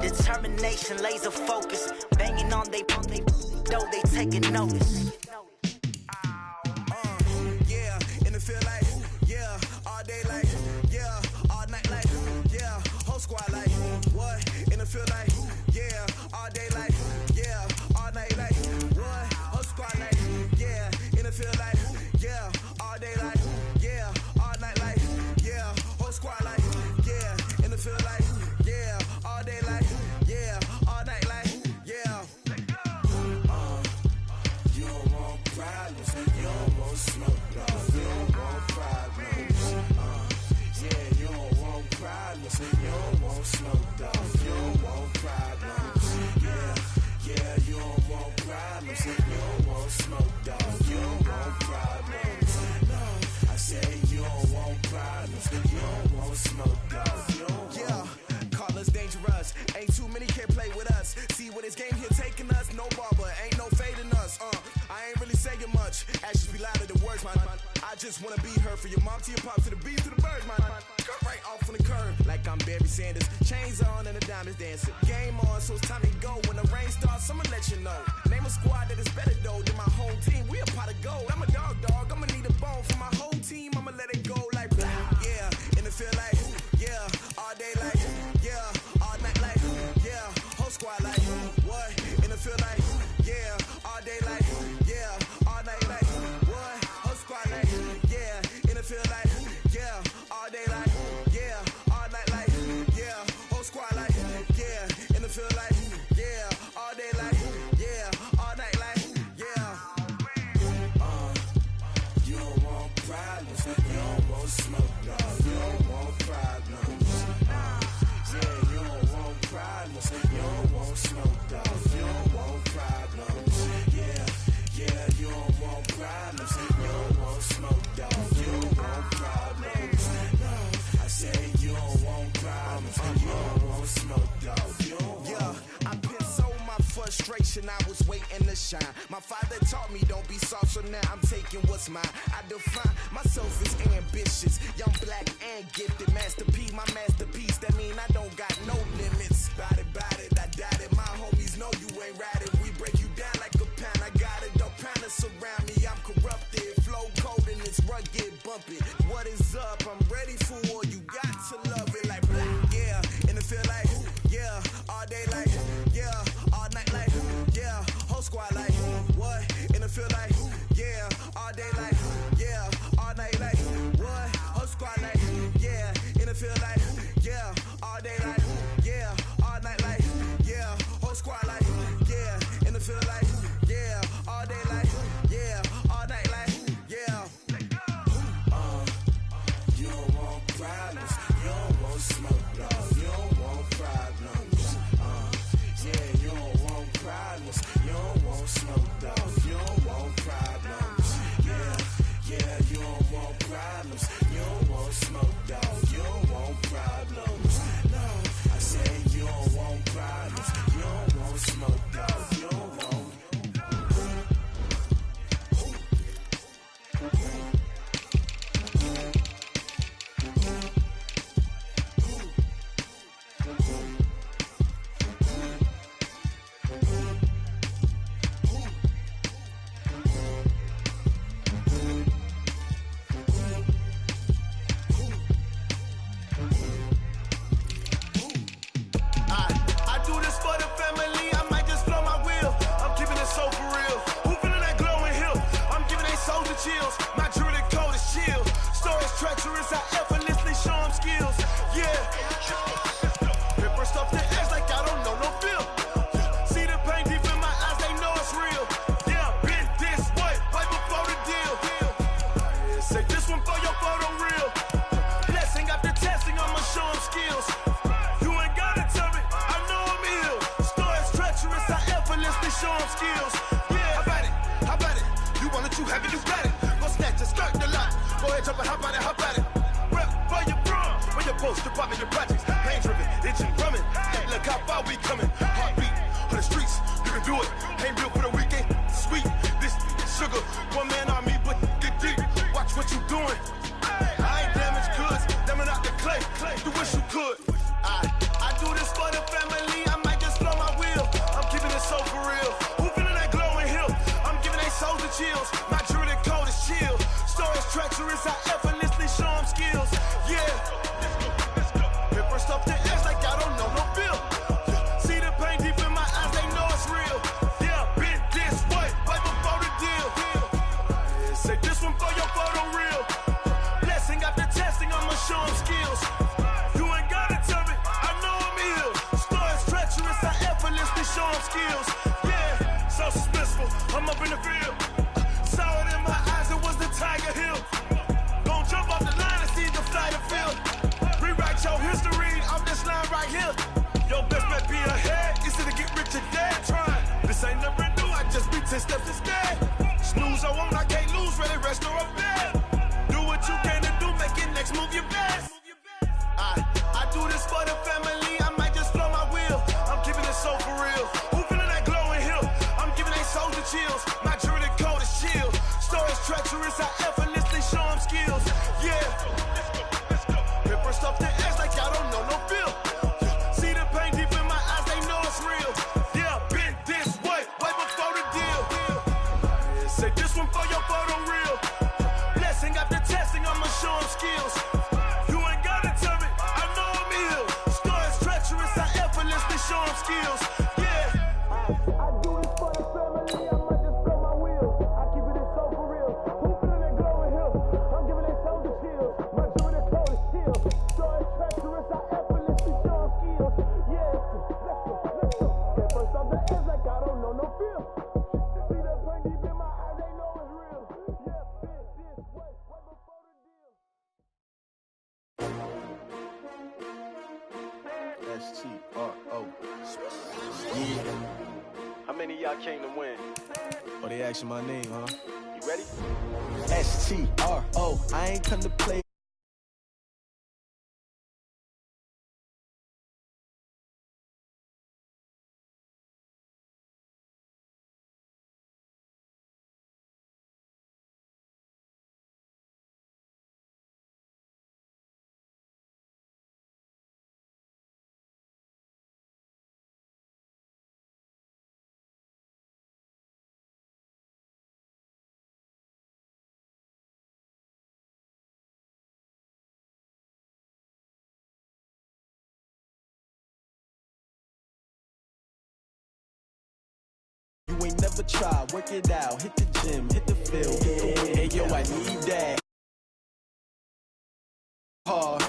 Determination, laser focus. Banging on they door, they taking notice. Yeah, and it feel like, yeah, all day like, yeah, all night like, yeah, whole squad like, what? And it feel like, yeah, all day like, yeah, all night like, what? Whole squad like, yeah, and it feel like, yeah, all day like, yeah, all night like, yeah, whole squad like, yeah, and it feel like, yeah, all day like, yeah, all night like, yeah. You don't want problems, you don't want smoke, no, you don't want problems. Yeah, you don't want problems, you don't want smoke, dog, you don't want problems. Yeah, you don't want problems, you don't want smoke, dog, you don't want problems. No, I said you don't want problems, you don't want smoke, dog, you don't want. Yeah, call us dangerous, ain't too many can play with us. See where this game here taking us, no barber, ain't no fading us. I ain't really saying much, actions be louder than words, man. I just wanna be heard, for your mom to your pop, to the beat, to the birds, man. Cut right off on the curb, like I'm Barry Sanders. Chains on and the diamonds dancing. Game on, so it's time to go. When the rain starts, I'ma let you know. Name a squad that is better though than my whole team. We a pot of gold. I'm a dog, I'ma need a bone for my whole team. I'ma let it go like blah. Yeah, and it feel like, yeah, all day like, yeah, all night like, yeah, whole squad like, what? And it feel like, yeah, all day like, yeah, all night like, what? Whole squad like, yeah, and it feel like, yeah, all day like, yeah, all night like, yeah, whole squad like, yeah, and it feel like, yeah, all day like, yeah, all night like, yeah. You don't want problems, you don't want smoke, dog, you don't want problems. Yeah, you don't want problems, you don't want smoke, dog, you don't want problems. Yeah, you don't want problems, you don't want smoke, dog, you don't want problems. No, I said you don't want problems, you don't want smoke, dog, you don't want. Yeah, I been so my frustration, I was waiting to shine. My father taught me don't be soft, so now I'm taking what's mine. I define myself as ambitious, young, black, and gifted. Masterpiece, my masterpiece, that mean I don't got no limits. Bout it, I doubt it. My homies know you ain't right it. We break you down like a pound. I got it, don't pound us around me. I'm corrupted, flow cold and it's rugged, bumpy. What is up? I'm ready for war. You got to love it like black. Yeah, and it feel like, yeah, all day like, yeah, all night like, yeah, whole squad like, what? And it feel like, yeah, all day like, yeah, all night like, what? Whole squad like, yeah, and it feel like, yeah, all day like, yeah, all night like, skills. Yeah, how about it? How about it? You want it, you have it, you got it. Go snatch it, skirt the lot. Go ahead, jump it, how about it? How about it? Rep for your brum, for your post, your pop, your projects. Pain driven, itching, drumming. Hey, look how far we coming. Heartbeat for the streets, you can do it. Ain't real for the weekend. Sweet, this sugar, one man army, but get deep. Watch what you doing. I ain't damaged goods, them out the clay. You wish you could. I do this for the family. I might just blow my wheel. I'm keeping it so for real. Who feeling that glowing hill? I'm giving they souls the chills. My jewelry code is chill. Stories treacherous, I effortlessly show them skills. Yeah. Let's go. Hit first up the edge like I don't know no feel. See the pain deep in my eyes, they know it's real. Yeah, been this way, right before the deal. Say this one for your photo real. Blessing after testing, I'ma show them skills. You ain't gotta tell me, I know I'm ill. Stories treacherous, I effortlessly show them skills. Yeah, so suspenseful, I'm up in the field. Saw it in my eyes, it was the Tiger Hill. Gon' jump off the line and see the flight of field. Rewrite your history off this line right here. Your best bet be ahead, easy to get rich or dead trying. This ain't never new, I just be 10 steps instead. Snooze, I won't, I can't lose, ready, rest or a bed. Do what you can to do, make it next move your best. I do this for the family, I might just blow my wheel. I'm keeping it so for real. Who feeling that glowing hill? I'm giving they souls the chills. My jewelry code is chill. Stories treacherous, I effortlessly show them skills. Yeah. Let's go. Hit first off the edge like I don't know no feel. See the pain deep in my eyes, they know it's real. Yeah, been this way, way before the deal. Say this one for your photo real. Blessing after testing, I'ma show them skills. You ain't gotta tell me, I know I'm ill. Stories treacherous, I effortlessly show them skills. Yeah. I do this for the family, I might just blow my wheel. I keep it so for real. Who feeling that glowing hill? I'm giving they souls the chills. My jewelry code is chill. Stories treacherous, I effortlessly show them skills. Yeah. Let's go. Get first off the edge like I don't know no feel. See the pain deep in my eyes, they know it's real. Yeah, been this way, way before the deal. S-T-R-O. Yeah. How many of y'all came to win? Oh, they asking my name, huh? You ready? S-T-R-O. I ain't come to play. You ain't never tried, work it out, hit the gym, hit the field, get the win. Hey yo, I need that. Hard,